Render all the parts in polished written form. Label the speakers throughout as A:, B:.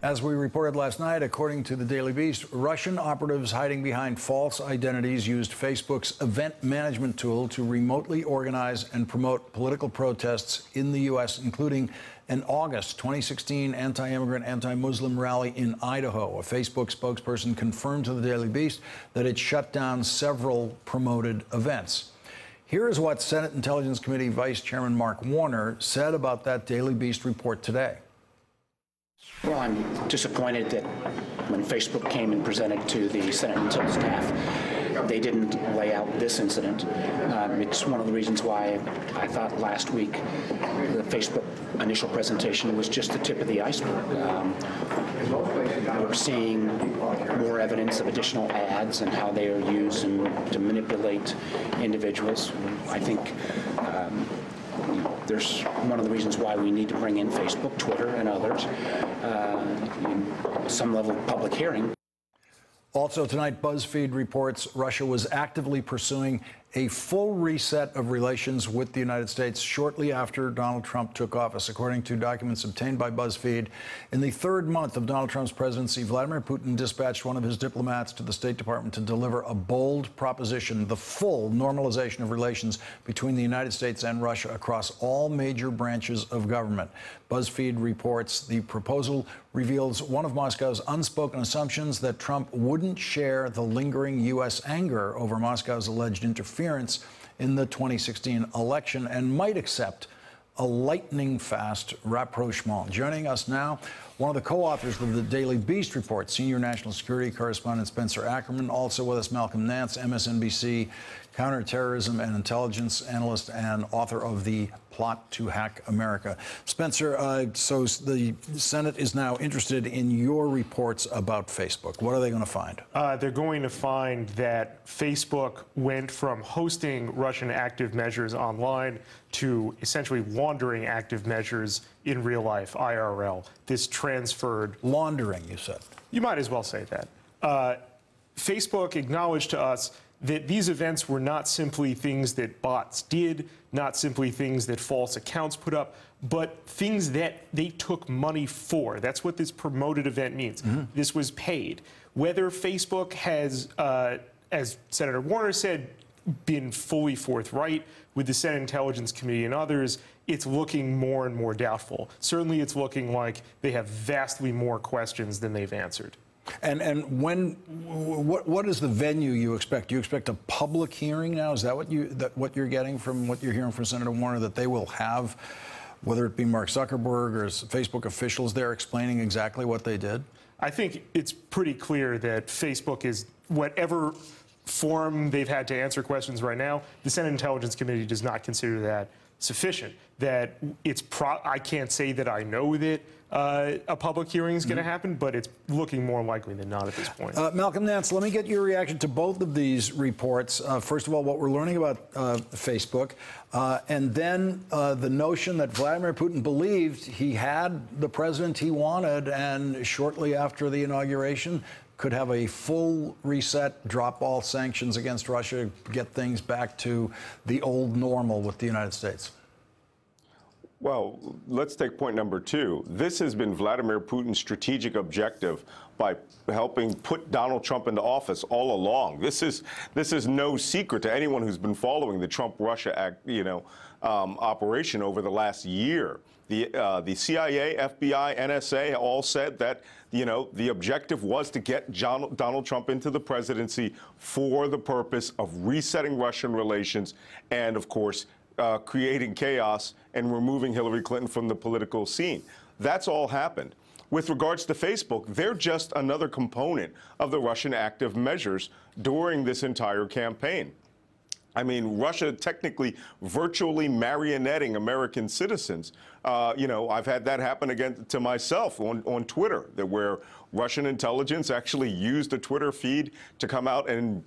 A: As we reported last night, according to the Daily Beast, Russian operatives hiding behind false identities used Facebook's event management tool to remotely organize and promote political protests in the U.S., including an August 2016 anti-immigrant, anti-Muslim rally in Idaho. A Facebook spokesperson confirmed to the Daily Beast that it shut down several promoted events. Here is what Senate Intelligence Committee Vice Chairman Mark Warner said about that Daily Beast report today.
B: Well, I'm disappointed that when Facebook came and presented to the Senate Intelligence staff, they didn't lay out this incident. It's one of the reasons why I thought last week the Facebook initial presentation was just the tip of the iceberg. We're seeing more evidence of additional ads and how they are used to manipulate individuals. I think there's one of the reasons why we need to bring in Facebook, Twitter, and others in some level of public hearing.
A: Also tonight, BuzzFeed reports Russia was actively pursuing a full reset of relations with the United States shortly after Donald Trump took office. According to documents obtained by BuzzFeed, in the third month of Donald Trump's presidency, Vladimir Putin dispatched one of his diplomats to the State Department to deliver a bold proposition: the full normalization of relations between the United States and Russia across all major branches of government. BuzzFeed reports the proposal reveals one of Moscow's unspoken assumptions that Trump wouldn't share the lingering U.S. anger over Moscow's alleged interference in the 2016 election and might accept a lightning-fast rapprochement. Joining us now, one of the co-authors of the Daily Beast report, senior national security correspondent Spencer Ackerman. Also with us, Malcolm Nance, MSNBC counterterrorism and intelligence analyst and author of The Plot to Hack America. Spencer, so the Senate is now interested in your reports about Facebook. What are they going to find?
C: They're going to find that Facebook went from hosting Russian active measures online to essentially laundering active measures in real life, IRL. This transferred...
A: Laundering, you said.
C: You might as well say that. Facebook acknowledged to us that these events were not simply things that bots did, not simply things that false accounts put up, but things that they took money for. That's what this promoted event means. Mm-hmm. This was paid. Whether Facebook has, as Senator Warner said, been fully forthright with the Senate Intelligence Committee and others, it's looking more and more doubtful. Certainly it's looking like they have vastly more questions than they've answered.
A: And what is the venue you expect? Do you expect a public hearing now? Is that what you're getting from what you're hearing from Senator Warner, that they will have, whether it be Mark Zuckerberg or Facebook officials there explaining exactly what they did?
C: I think it's pretty clear that Facebook is, whatever form they've had to answer questions right now, the Senate Intelligence Committee does not consider that sufficient. That it's I can't say that I know that a public hearing is going to happen, but it's looking more likely than not at this point.
A: Malcolm Nance, let me get your reaction to both of these reports. First of all, what we're learning about Facebook, and then the notion that Vladimir Putin believed he had the president he wanted, and shortly after the inauguration could have a full reset, drop all sanctions against Russia, get things back to the old normal with the United States.
D: Well, let's take point number two. This has been Vladimir Putin's strategic objective by helping put Donald Trump into office all along. This is no secret to anyone who's been following the Trump-Russia operation over the last year. The CIA, FBI, NSA all said that, the objective was to get Donald Trump into the presidency for the purpose of resetting Russian relations and, of course, creating chaos and removing Hillary Clinton from the political scene. That's all happened. With regards to Facebook, they're just another component of the Russian active measures during this entire campaign. I mean, Russia technically virtually marionetting American citizens. I've had that happen again to myself on Twitter, where Russian intelligence actually used a Twitter feed to come out and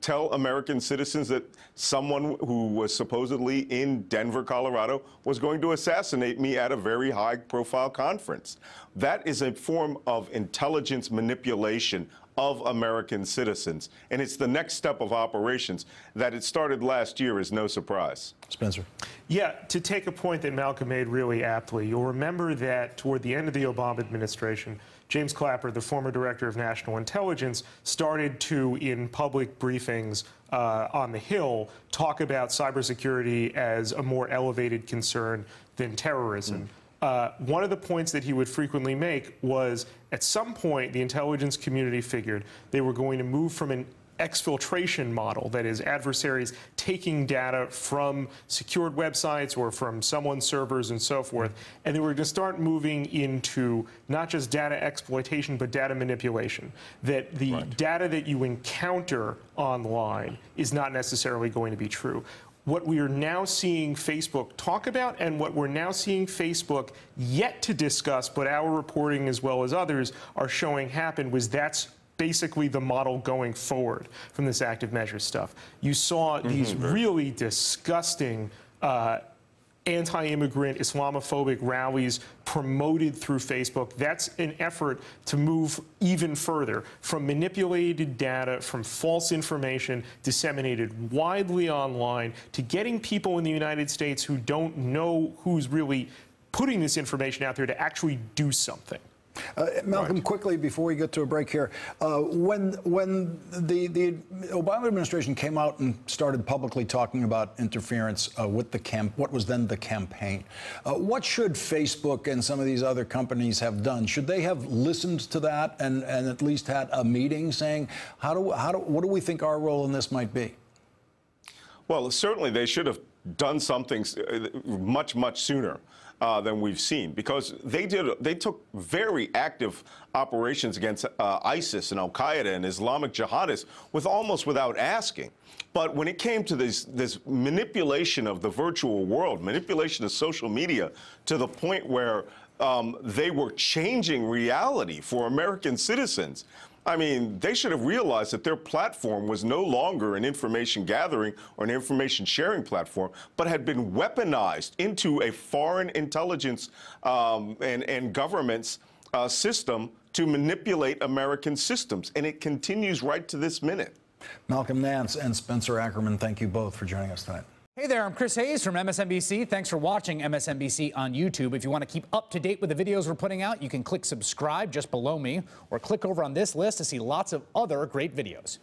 D: tell American citizens that someone who was supposedly in Denver, Colorado, was going to assassinate me at a very high-profile conference. That is a form of intelligence manipulation of American citizens. And it's the next step of operations. That it started last year is no surprise.
A: Spencer.
C: Yeah, to take a point that Malcolm made really aptly, you'll remember that toward the end of the Obama administration, James Clapper, the former director of national intelligence, started to, in public briefings on the Hill, talk about cybersecurity as a more elevated concern than terrorism. One of the points that he would frequently make was, at some point, the intelligence community figured they were going to move from an exfiltration model, that is, adversaries taking data from secured websites or from someone's servers and so forth, and they were going to start moving into not just data exploitation, but data manipulation. That the data that you encounter online is not necessarily going to be true. What we are now seeing Facebook talk about, and what we're now seeing Facebook yet to discuss, but our reporting as well as others are showing happen, was that's basically the model going forward from this active measures stuff. You saw these really disgusting anti-immigrant, Islamophobic rallies promoted through Facebook. That's an effort to move even further from manipulated data, from false information disseminated widely online, to getting people in the United States who don't know who's really putting this information out there to actually do something.
A: Malcolm, quickly before we get to a break here, when the Obama administration came out and started publicly talking about interference with what was then the campaign, what should Facebook and some of these other companies have done? Should they have listened to that and at least had a meeting saying, what do we think our role in this might be?
D: Well, certainly they should have done something much, much sooner than we've seen, because they took very active operations against ISIS and Al-Qaeda and Islamic jihadists almost without asking. But when it came to this manipulation of the virtual world, manipulation of social media to the point where they were changing reality for American citizens, I mean, they should have realized that their platform was no longer an information gathering or an information sharing platform, but had been weaponized into a foreign intelligence and government's system to manipulate American systems. And it continues right to this minute.
A: Malcolm Nance and Spencer Ackerman, thank you both for joining us tonight.
E: Hey there, I'm Chris Hayes from MSNBC. Thanks for watching MSNBC on YouTube. If you want to keep up to date with the videos we're putting out, you can click subscribe just below me, or click over on this list to see lots of other great videos.